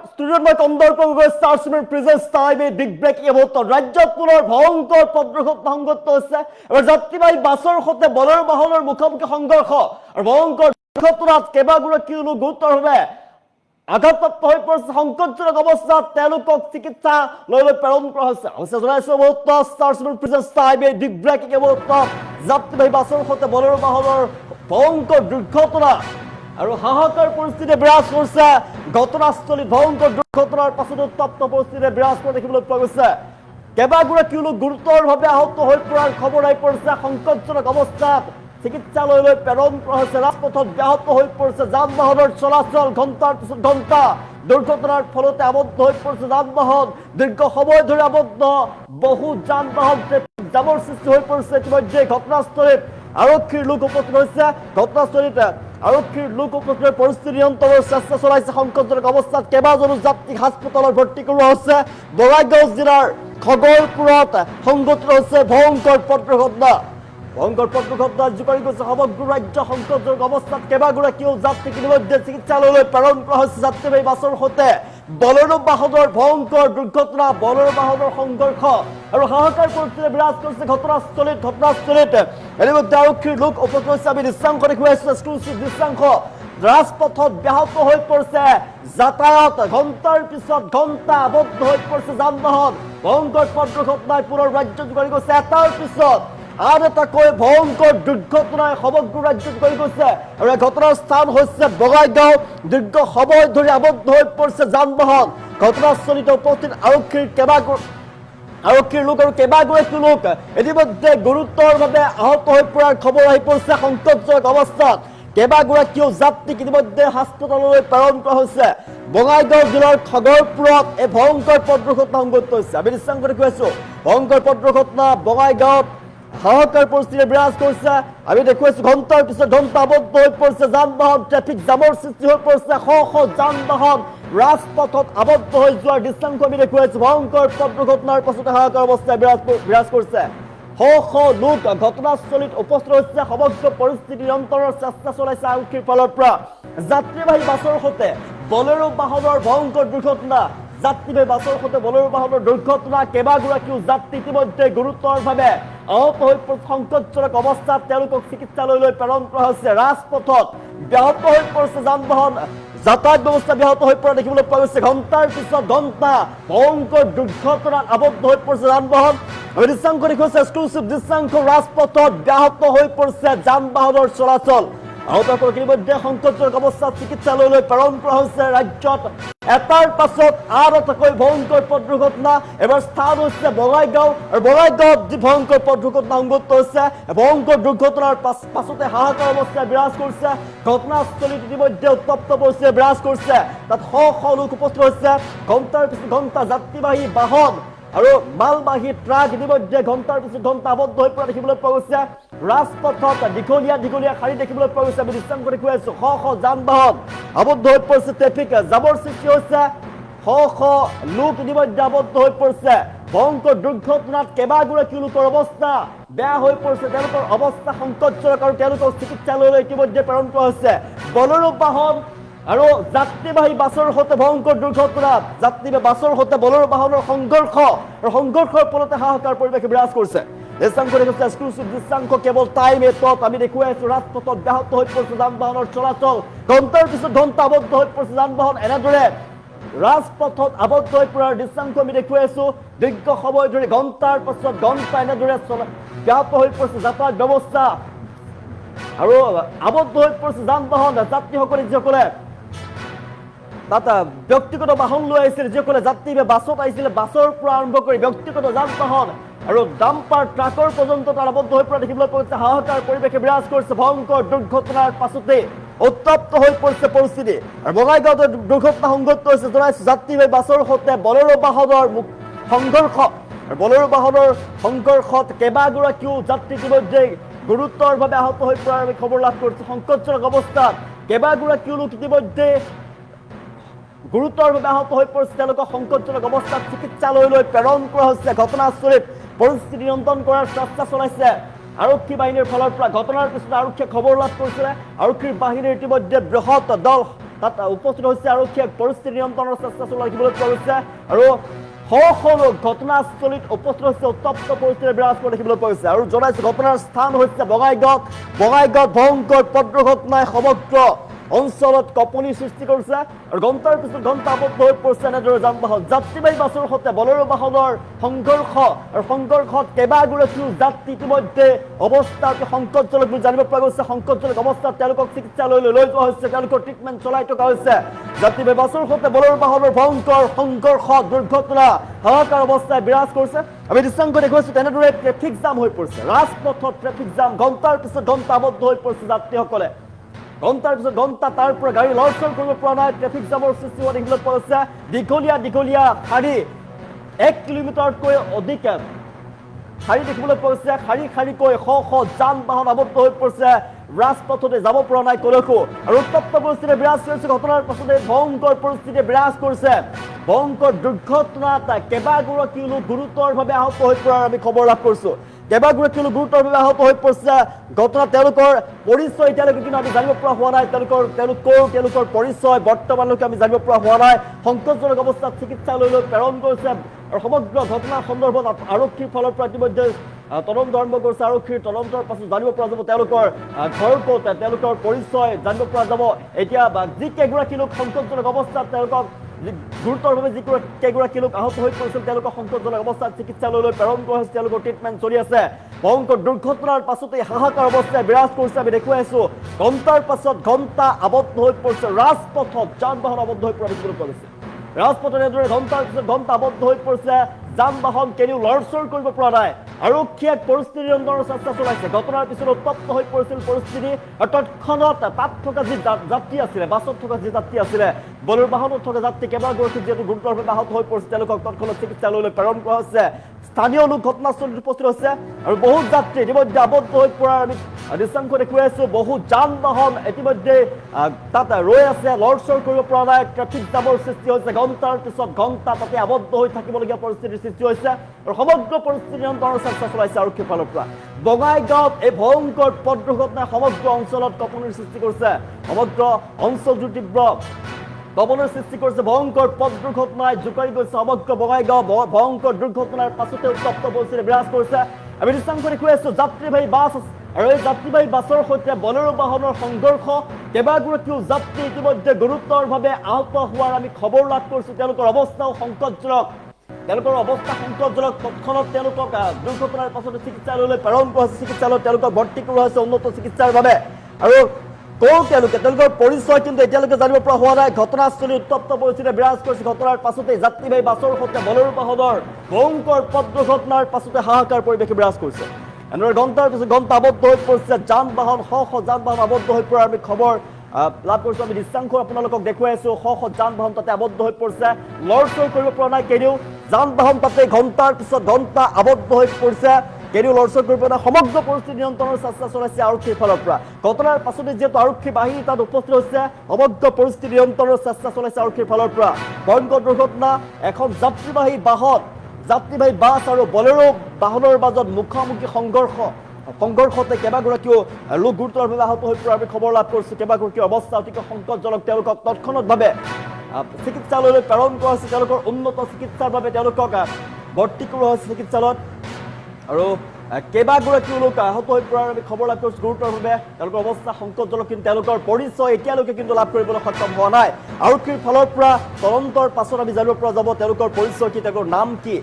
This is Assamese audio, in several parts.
স্টুডিওত মই কন্দৰ্প গৈ ষ্টাৰছমেন প্ৰেজেন্স টাইম এই বিগ ব্ৰেকিং মুহূৰ্ত ৰাজ্যত পুনৰ ভয়ংকৰ পথদুৰ্ঘটনা সংঘটিত হৈছে এবাৰ যাত্ৰীবাহী বাছৰ সৈতে বলৰ বাহনৰ মুখামুখি সংঘৰ্ষ আৰু ভয়ংকৰ দুৰ্ঘটনাত কেইবাগৰাকীও লোক গুৰুতৰভাৱে আঘাতপ্ৰাপ্ত হৈ পৰিছে সংকটজনক অৱস্থাত তেওঁলোকক চিকিৎসালয়লৈ প্ৰেৰণ কৰা হৈছে অৱশ্যে জনাইছো মুহূৰ্ত ষ্টাৰছমেন প্ৰেজেন্স টাইম এই বিগ ব্ৰেকিং মুহূৰ্ত যাত্ৰীবাহী বাছৰ সৈতে বলৰ বাহনৰ ভয়ংকৰ দুৰ্ঘটনা আৰু হাহাকাৰ পৰিস্থিতি বিৰাজ কৰিছে ঘটনাস্থলীত ভয়ংকৰ দুৰ্ঘটনাৰ পাছত উত্তপ্ত পৰিস্থিতি বিৰাজ কৰা দেখিবলৈ পোৱা গৈছে কেইবাগৰাকীও লোক গুৰুতৰভাৱে আহত হৈ পৰাৰ খবৰ আহি পৰিছে সংকটজনক অৱস্থাত চিকিৎসালয়লৈ প্ৰেৰণ কৰা হৈছে ৰাজপথত ব্যাহত হৈ পৰিছে যান বাহনৰ চলাচল ঘণ্টাৰ পিছত ঘণ্টা দুৰ্ঘটনাৰ ফলতে আবদ্ধ হৈ পৰিছে যান বাহন দীৰ্ঘ সময় ধৰি আবদ্ধ বহু যান বাহন ট্ৰেফিক জামৰ সৃষ্টি হৈ পৰিছে ইতিমধ্যে ঘটনাস্থলীত আৰক্ষীৰ লোক উপস্থিত হৈছে ঘটনাস্থলীত আৰক্ষীৰ লোক উপস্থিত পৰিস্থিতি নিয়ন্ত্ৰণৰ চেষ্টা চলাইছে সংকটজনক অৱস্থাত কেইবাজনো যাত্ৰীক হাস্পতালত ভৰ্তি কৰোৱা হৈছে বঙাইগাঁও জিলাৰ খগৰপুৰত সংঘটিত হৈছে ভয়ংকৰ পথ দুৰ্ঘটনা জোকাৰি গৈছে সমগ্ৰ ৰাজ্য সংকটজনক অৱস্থাত কেইবাগৰাকীও যাত্ৰীক ইতিমধ্যে চিকিৎসালয়লৈ প্ৰেৰণ কৰা হৈছে যাত্ৰীবাহী বাছৰ সৈতে বলেৰো বাহনৰ ভয়ংকৰ দুৰ্ঘটনা বলেৰো বাহনৰ সংঘৰ্ষ আৰু হাহাকাৰ পৰিস্থিতি বিৰাজ কৰিছে ঘটনাস্থলীত ইতিমধ্যে আৰক্ষীৰ লোক উপস্থিত হৈছে আমি দৃশ্যাংশ দেখুৱাইছো এক্সক্লুচিভ দৃশ্যাংশ ৰাজপথত ব্যাহত হৈ পৰিছে যাতায়াত ঘণ্টাৰ পিছত ঘণ্টা আবদ্ধ হৈ পৰিছে যান বাহন ভয়ংকৰ পথ দুৰ্ঘটনাই পুনৰ ৰাজ্য জোকাৰি গৈছে এটাৰ পিছত আন এটাকৈ ভয়ংকৰ দুৰ্ঘটনাই সমগ্ৰ ৰাজ্যত জোকাৰি গৈছে আৰু এই ঘটনাৰ স্থান হৈছে বঙাইগাঁও দীৰ্ঘ সময় ধৰি আবদ্ধ হৈ পৰিছে যান বাহন ঘটনাস্থলীত উপস্থিত আৰক্ষীৰ লোক আৰু কেইবাগৰাকীও লোক ইতিমধ্যে গুৰুতৰভাৱে আহত হৈ পৰাৰ খবৰ আহি পৰিছে সংকটজনক অৱস্থাত কেইবাগৰাকীও যাত্ৰীক ইতিমধ্যে হাস্পতাললৈ প্ৰেৰণ কৰা হৈছে বঙাইগাঁও জিলাৰ খগৰপুৰত এই ভয়ংকৰ পথ দুৰ্ঘটনা সংঘটিত হৈছে আমি দৃশ্যাংশ দেখুৱাইছো ভয়ংকৰ পথ দুৰ্ঘটনা বঙাইগাঁৱত হাহাকাৰ পৰিস্থিতি বিৰাজ কৰিছে আমি দেখুৱাইছো ঘণ্টাৰ পিছত ঘণ্টা আবদ্ধ হৈ পৰিছে যান বাহন ট্ৰেফিক জামৰ সৃষ্টি হৈ পৰিছে শ শ যান বাহন ৰাজপথত আবদ্ধ হৈ যোৱাৰ দৃশ্যাংশ আমি দেখুৱাইছো ভয়ংকৰ পথ দুৰ্ঘটনাৰ পাছতে হাহাকাৰ অৱস্থাই বিৰাজ কৰিছে শ শ লোক ঘটনাস্থলীত উপস্থিত হৈছে সমগ্ৰ পৰিস্থিতি নিয়ন্ত্ৰণৰ চেষ্টা চলাইছে আৰক্ষীৰ ফালৰ পৰা যাত্ৰীবাহী বাছৰ সৈতে বলেৰো বাহনৰ ভয়ংকৰ দুৰ্ঘটনা যাত্ৰীবাহী বাছৰ সৈতে বলেৰো বাহনৰ দুৰ্ঘটনা কেইবাগৰাকীও যাত্ৰী ইতিমধ্যে গুৰুতৰভাৱে আহত হৈ সংকটজনক অৱস্থাত তেওঁলোকক চিকিৎসালয়লৈ প্ৰেৰণ কৰা হৈছে ৰাজপথত ব্যাহত হৈ পৰিছে যান বাহন যাতায়াত ব্যৱস্থা ব্যাহত হৈ পৰা দেখিবলৈ পোৱা গৈছে ঘণ্টাৰ পিছত ঘণ্টা ভয়ংকৰ দুৰ্ঘটনাত আবদ্ধ হৈ পৰিছে যান বাহন আমি দৃশ্যাংশ দেখুৱাইছে এক্সক্লুচিভ দৃশ্যাংশ ৰাজপথত ব্যাহত হৈ পৰিছে যান বাহনৰ চলাচল আহতসকলক ইতিমধ্যে সংকটজনক অৱস্থাত চিকিৎসালয়লৈ প্ৰেৰণ কৰা হৈছে ৰাজ্যত এটাৰ পাছত আন এটাকৈ ভয়ংকৰ পথ দুৰ্ঘটনা এবাৰ স্থান হৈছে বঙাইগাঁও আৰু বঙাইগাঁৱত যি ভয়ংকৰ পথ দুৰ্ঘটনা সংঘটিত হৈছে ভয়ংকৰ দুৰ্ঘটনাৰ পাছতে হাহাকাৰ অৱস্থাই বিৰাজ কৰিছে ঘটনাস্থলীত ইতিমধ্যে উত্তপ্ত পৰিস্থিতি বিৰাজ কৰিছে তাত শ শ লোক উপস্থিত হৈছে ঘণ্টাৰ পিছত ঘণ্টা যাত্ৰীবাহী বাহন আৰু মালবাহী ট্ৰাক ইতিমধ্যে ঘণ্টাৰ পিছত ঘণ্টা আবদ্ধ হৈ পৰা দেখিবলৈ পোৱা গৈছে ৰাজপথত দীঘলীয়া শাৰী দেখিবলৈ পোৱা গৈছে আমি দৃশ্যাংশ দেখুৱাইছো শ শ যান বাহন আবদ্ধ হৈ পৰিছে ট্ৰেফিক জামৰ সৃষ্টি হৈছে শ শ লোক ইতিমধ্যে আবদ্ধ হৈ পৰিছে ভয়ংকৰ দুৰ্ঘটনাত কেইবাগৰাকীও লোকৰ অৱস্থা বেয়া হৈ পৰিছে তেওঁলোকৰ অৱস্থা সংকটজনক আৰু তেওঁলোকক চিকিৎসালয়লৈ ইতিমধ্যে প্ৰেৰণ কৰা হৈছে বলেৰো বাহন আৰু যাত্ৰীবাহী বাছৰ সৈতে ভয়ংকৰ দুৰ্ঘটনা যাত্ৰীবাহী বাছৰ সৈতে বলেৰো বাহনৰ সংঘৰ্ষ আৰু সংঘৰ্ষৰ ফলতে হাহাকাৰ পৰিৱেশ বিৰাজ কৰিছে দৃশ্যাংশ দেখুৱাইছে এক্সক্লুচিভ দৃশ্যাংশ কেৱল টাইম এটত আমি দেখুৱাইছো ৰাজপথত ব্যাহত হৈ পৰিছে যান বাহনৰ চলাচল ঘণ্টাৰ পিছত ঘণ্টা আবদ্ধ হৈ পৰিছে যান বাহন এনেদৰে ৰাজপথত আবদ্ধ হৈ পৰাৰ দৃশ্যাংশ আমি দেখুৱাইছো দীৰ্ঘ সময় ধৰি ঘণ্টাৰ পাছত ঘণ্টা এনেদৰে ব্যাহত হৈ পৰিছে যাতায়াত ব্যৱস্থা আৰু আবদ্ধ হৈ পৰিছে যান বাহন যাত্ৰীসকলে যিসকলে তাত ব্যক্তিগত বাহন লৈ আহিছিল যিসকলে যাত্ৰীবাহী বাছত আহিছিলে বাছৰ পৰা আৰম্ভ কৰি ব্যক্তিগত যান বাহন আৰু ডাম্পাৰ ট্ৰাকৰ পৰ্যন্ত তাৰ আবদ্ধ হৈ পৰা দেখিবলৈ পোৱা গৈছে হাহাকাৰ পৰিৱেশে বিৰাজ কৰিছে ভয়ংকৰ দুৰ্ঘটনাৰ পাছতে উত্তপ্ত হৈ পৰিছে পৰিস্থিতি আৰু বঙাইগাঁৱত দুৰ্ঘটনা সংঘটিত হৈছে জনাইছো যাত্ৰীবাহী বাছৰ সৈতে বলেৰো বাহনৰ সংঘৰ্ষ আৰু বলেৰো বাহনৰ সংঘৰ্ষত কেইবাগৰাকীও যাত্ৰী ইতিমধ্যে গুৰুতৰভাৱে আহত হৈ পৰাৰ আমি খবৰ লাভ কৰিছো সংকটজনক অৱস্থাত কেইবাগৰাকীও লোক ইতিমধ্যে গুৰুতৰভাৱে আহত হৈ পৰিছে তেওঁলোকক সংকটজনক অৱস্থাত চিকিৎসালয়লৈ প্ৰেৰণ কৰা হৈছে ঘটনাস্থলীত পৰিস্থিতি নিয়ন্ত্ৰণ কৰাৰ চেষ্টা চলাইছে আৰক্ষী বাহিনীৰ ফালৰ পৰা ঘটনাৰ পিছত আৰক্ষীয়ে খবৰ লাভ কৰিছে আৰক্ষীৰ বাহিনীৰ ইতিমধ্যে বৃহৎ দল তাত উপস্থিত হৈছে আৰক্ষীয়ে পৰিস্থিতি নিয়ন্ত্ৰণৰ চেষ্টা চলাই ৰাখিবলৈ পোৱা গৈছে আৰু শ লোক ঘটনাস্থলীত উপস্থিত হৈছে উত্তপ্ত পৰিস্থিতি বিৰাজ কৰি দেখিবলৈ পোৱা গৈছে আৰু জনাইছো ঘটনাৰ স্থান হৈছে বঙাইগাঁৱত ভয়ংকৰ পথ দুৰ্ঘটনাই সমগ্ৰ অঞ্চলত কঁপনিৰ সৃষ্টি কৰিছে আৰু ঘণ্টাৰ পিছত ঘণ্টা আবদ্ধ হৈ পৰিছে এনেদৰে যান বাহন যাত্ৰীবাহী বাছৰ সৈতে বলেৰো বাহনৰ সংঘৰ্ষ আৰু সংঘৰ্ষত কেইবাগৰাকীও যাত্ৰী ইতিমধ্যে অৱস্থা অতি সংকটজনক বুলি জানিব পৰা গৈছে সংকটজনক অৱস্থাত তেওঁলোকক চিকিৎসালয়লৈ লৈ যোৱা হৈছে তেওঁলোকৰ ট্ৰিটমেণ্ট চলাই থকা হৈছে যাত্ৰীবাহী বাছৰ সৈতে বলেৰো বাহনৰ ভয়ংকৰ সংঘৰ্ষ দুৰ্ঘটনা হাহাকাৰ অৱস্থাই বিৰাজ কৰিছে আমি দৃশ্যাংক দেখুৱাইছো তেনেদৰে ট্ৰেফিক জাম হৈ পৰিছে ৰাজপথত ট্ৰেফিক জাম ঘণ্টাৰ পিছত ঘণ্টা আবদ্ধ হৈ পৰিছে যাত্ৰীসকলে ঘণ্টাৰ পিছত ঘণ্টা তাৰ পৰা গাড়ী লৰচৰ কৰিব পৰা নাই ট্ৰেফিক জামৰ সৃষ্টি হোৱা দেখিবলৈ পোৱা গৈছে দীঘলীয়া শাৰী 1 কিলোমিটাৰতকৈ অধিক শাৰী দেখিবলৈ পোৱা গৈছে শাৰীকৈ শ যান বাহন আবদ্ধ হৈ পৰিছে ৰাজপথতে যাব পৰা নাই কলৈকো আৰু উত্তপ্ত পৰিস্থিতি বিৰাজ কৰিছে ঘটনাৰ পাছতে ভয়ংকৰ পৰিস্থিতি বিৰাজ কৰিছে ভয়ংকৰ দুৰ্ঘটনাত কেইবাগৰাকী লোক গুৰুতৰভাৱে আহত হৈ পৰাৰ আমি খবৰ লাভ কৰিছো কেইবাগৰাকী লোক গুৰুতৰভাৱে আহত হৈ পৰিছে ঘটনা তেওঁলোকৰ পৰিচয় এতিয়ালৈকে কিন্তু আমি জানিব পৰা হোৱা নাই তেওঁলোকৰ পৰিচয় বৰ্তমানলৈকে আমি জানিব পৰা হোৱা নাই সংকটজনক অৱস্থাত চিকিৎসালয়লৈ প্ৰেৰণ কৰিছে আৰু সমগ্ৰ ঘটনাৰ সন্দৰ্ভত আৰক্ষীৰ ফালৰ পৰা ইতিমধ্যে তদন্ত আৰম্ভ কৰিছে আৰক্ষীৰ তদন্তৰ পাছত জানিব পৰা যাব তেওঁলোকৰ ঘৰ ক'ত তেওঁলোকৰ পৰিচয় জানিব পৰা যাব এতিয়া যি কেইগৰাকী লোক সংকটজনক অৱস্থাত তেওঁলোকক গুৰুতৰভাৱে কেইগৰাকী লোক আহত হৈ পৰিছিল তেওঁলোকক সংকটজনক অৱস্থাত চিকিৎসালয়লৈ প্ৰেৰণ কৰা হৈছে তেওঁলোকৰ ট্ৰিটমেণ্ট চলি আছে ভয়ংকৰ দুৰ্ঘটনাৰ পাছতে হাহাকাৰ অৱস্থাই বিৰাজ কৰিছে আমি দেখুৱাই আছো ঘণ্টাৰ পাছত ঘণ্টা আবদ্ধ হৈ পৰিছে ৰাজপথত যান বাহন আবদ্ধ হৈ পৰা দেখিবলৈ পোৱা গৈছে ৰাজপথত এনেদৰে ঘণ্টাৰ পিছত ঘণ্টা আবদ্ধ হৈ পৰিছে যান বাহন কেনিও লৰচৰ কৰিব পৰা নাই আৰক্ষীয়ে পৰিস্থিতি নিয়ন্ত্ৰণৰ চেষ্টা চলাইছে ঘটনাৰ পিছত উত্তপ্ত হৈ পৰিছিল পৰিস্থিতি আৰু তৎক্ষণাত তাত থকা যি যাত্ৰী আছিলে বাছত থকা যি যাত্ৰী আছিলে বলেৰো বাহনত থকা যাত্ৰী কেইবাগৰাকী যিহেতু গুৰুতৰভাৱে আহত হৈ পৰিছে তেওঁলোকক তৎক্ষণাত চিকিৎসালয়লৈ প্ৰেৰণ কৰা হৈছে স্থানীয় লোক ঘটনাস্থলীত উপস্থিত হৈছে আৰু বহু যাত্ৰী ইতিমধ্যে আবদ্ধ হৈ পৰাৰ আমি দৃশ্যাংশ দেখুৱাই আছো বহু যান বাহন ইতিমধ্যে তাত ৰৈ আছে লৰচৰ কৰিব পৰা নাই ট্ৰেফিক জামৰ সৃষ্টি হৈছে ঘণ্টাৰ পিছত ঘণ্টা তাতে আবদ্ধ হৈ থাকিবলগীয়া পৰিস্থিতিৰ সৃষ্টি হৈছে আৰু সমগ্ৰ পৰিস্থিতি নিয়ন্ত্ৰণৰ চেষ্টা চলাইছে আৰক্ষীৰ ফালৰ পৰা বঙাইগাঁৱত এই ভয়ংকৰ পথ দুৰ্ঘটনাই সমগ্ৰ অঞ্চলত কঁপনিৰ সৃষ্টি কৰিছে সমগ্ৰ অঞ্চলটোৰ তীব্ৰ কঁপনিৰ সৃষ্টি কৰিছে ভয়ংকৰ পথ দুৰ্ঘটনাই জোকাৰি গৈছে সমগ্ৰ বঙাইগাঁও ভয়ংকৰ দুৰ্ঘটনাৰ পাছতে উত্তপ্ত পৰিস্থিতি বিৰাজ কৰিছে আমি দৃশ্যাংশ দেখুৱাই আছো যাত্ৰীবাহী বাছ আৰু এই যাত্ৰীবাহী বাছৰ সৈতে বলেৰো বাহনৰ সংঘৰ্ষ কেইবাগৰাকীও যাত্ৰী ইতিমধ্যে গুৰুতৰভাৱে আহত হোৱাৰ আমি খবৰ লাভ কৰিছো তেওঁলোকৰ অৱস্থাও সংকটজনক তৎক্ষণাত তেওঁলোকক দুৰ্ঘটনাৰ পাছতে চিকিৎসালয়লৈ প্ৰেৰণ কৰা হৈছে চিকিৎসালয়ত তেওঁলোকক ভৰ্তি কৰা হৈছে উন্নত চিকিৎসাৰ বাবে আৰু তেওঁলোকৰ পৰিচয় কিন্তু এতিয়ালৈকে জানিব পৰা হোৱা নাই ঘটনাস্থলী উত্তপ্ত পৰিস্থিতি বিৰাজ কৰিছে ঘটনাৰ পাছতে যাত্ৰীবাহী বাছৰ সৈতে বলেৰো বাহনৰ ভয়ংকৰ পথ দুৰ্ঘটনাৰ পাছতে হাহাকাৰ পৰিৱেশে বিৰাজ কৰিছে এনেদৰে ঘণ্টাৰ পিছত ঘণ্টা আবদ্ধ হৈ পৰিছে যান বাহন শ যান বাহন আবদ্ধ হৈ পৰাৰ আমি খবৰ লাভ কৰিছো আমি দৃশ্যাংশ আপোনালোকক দেখুৱাই আছো শ যান বাহন তাতে আবদ্ধ হৈ পৰিছে লৰচৰ কৰিব পৰা নাই কেনিও যান বাহন তাতে ঘণ্টাৰ পিছত ঘণ্টা আবদ্ধ হৈ পৰিছে কেনিও লৰচৰ কৰিব পৰা নাই সমগ্ৰ পৰিস্থিতি নিয়ন্ত্ৰণৰ চেষ্টা চলাইছে আৰক্ষীৰ ফালৰ পৰা ঘটনাৰ পাছতে যিহেতু আৰক্ষী বাহিনী তাত উপস্থিত হৈছে সমগ্ৰ পৰিস্থিতি নিয়ন্ত্ৰণৰ চেষ্টা চলাইছে আৰক্ষীৰ ফালৰ পৰা ভয়ংকৰ দুৰ্ঘটনা এখন যাত্ৰীবাহী বাছ আৰু বলেৰো বাহনৰ মাজত মুখামুখি সংঘৰ্ষতে কেইবাগৰাকীও লোক গুৰুতৰভাৱে আহত হৈ পৰাৰ আমি খবৰ লাভ কৰিছো কেইবাগৰাকীৰ অৱস্থা অতিকৈ সংকটজনক তেওঁলোকক তৎক্ষণাতভাৱে চিকিৎসালয়লৈ প্ৰেৰণ কৰা হৈছে তেওঁলোকৰ উন্নত চিকিৎসাৰ বাবে তেওঁলোকক ভৰ্তি কৰোৱা হৈছে চিকিৎসালয়ত আৰু কেইবাগৰাকীও লোক আহত হৈ পৰাৰ আমি খবৰ লাভ কৰিছো গুৰুতৰভাৱে তেওঁলোকৰ অৱস্থা সংকটজনক কিন্তু তেওঁলোকৰ পৰিচয় এতিয়ালৈকে কিন্তু লাভ কৰিবলৈ সক্ষম হোৱা নাই আৰক্ষীৰ ফালৰ পৰা তদন্তৰ পাছত আমি জানিব পৰা যাব তেওঁলোকৰ পৰিচয় কি তেওঁলোকৰ নাম কি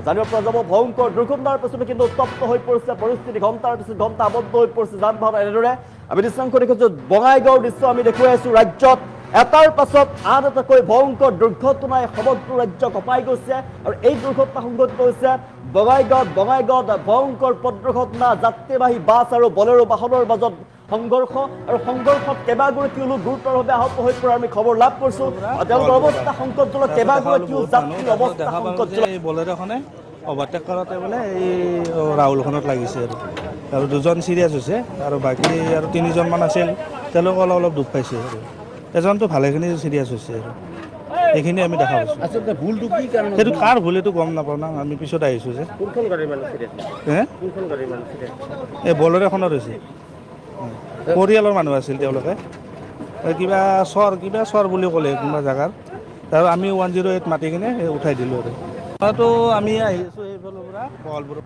জানিব পৰা যাব ভয়ংকৰ দুৰ্ঘটনাৰ পাছতে কিন্তু উত্তপ্ত হৈ পৰিছে পৰিস্থিতি ঘণ্টাৰ পিছত ঘণ্টা আবদ্ধ হৈ পৰিছে যান বাহন এনেদৰে আমি দৃশ্যাংশ দেখিছো বঙাইগাঁৱৰ দৃশ্য আমি দেখুৱাই আছো ৰাজ্যত এটাৰ পাছত আন এটাকৈ ভয়ংকৰ দুৰ্ঘটনাই সমগ্ৰ ৰাজ্য কঁপাই গৈছে আৰু এই দুৰ্ঘটনা সংঘটিত হৈছে বঙাইগাঁৱত ভয়ংকৰ পথ দুৰ্ঘটনা যাত্ৰীবাহী বাছ আৰু বলেৰো বাহনৰ মাজত সংঘৰ্ষ আৰু সংঘৰ্ষত কেইবাগৰাকীও লোক গুৰুতৰভাৱে আহত হৈ পৰাৰ আমি খবৰ লাভ কৰিছো তেওঁলোকৰ অৱস্থা সংকটজনক কেইবাগৰাকীও যাত্ৰীৰ অৱস্থা সংকটজনক বলেৰোখনে অভাৰটেক কৰোঁতে বোলে এই ৰাহুলখনত লাগিছে আৰু দুজন চিৰিয়াছ হৈছে আৰু বাকী আৰু তিনিজনমান আছিল তেওঁলোক অলপ দুখ পাইছে আৰু এজনটো ভালেখিনি চিৰিয়াছ হৈছে আৰু এইখিনি আমি দেখা পাইছোঁ আচলতে ভুলটো কি কাৰণে সেইটো কাৰ ভুল এইটো গম নাপাওঁ না আমি পিছত আহিছোঁ যে কোনখন গাড়ীৰ মানুহ চিৰিয়াছ কোনখন গাড়ীৰ মানুহ চিৰিয়াছ এই বলেৰোখনত হৈছে পৰিয়ালৰ মানুহ আছিল তেওঁলোকে কিবা চৰ বুলি ক'লে কোনোবা জেগাৰ তাৰ আমি 108 মাতি কিনে উঠাই দিলোঁ আৰু আমি আহি আছোঁ এইফালৰ পৰা বহলপুৰৰ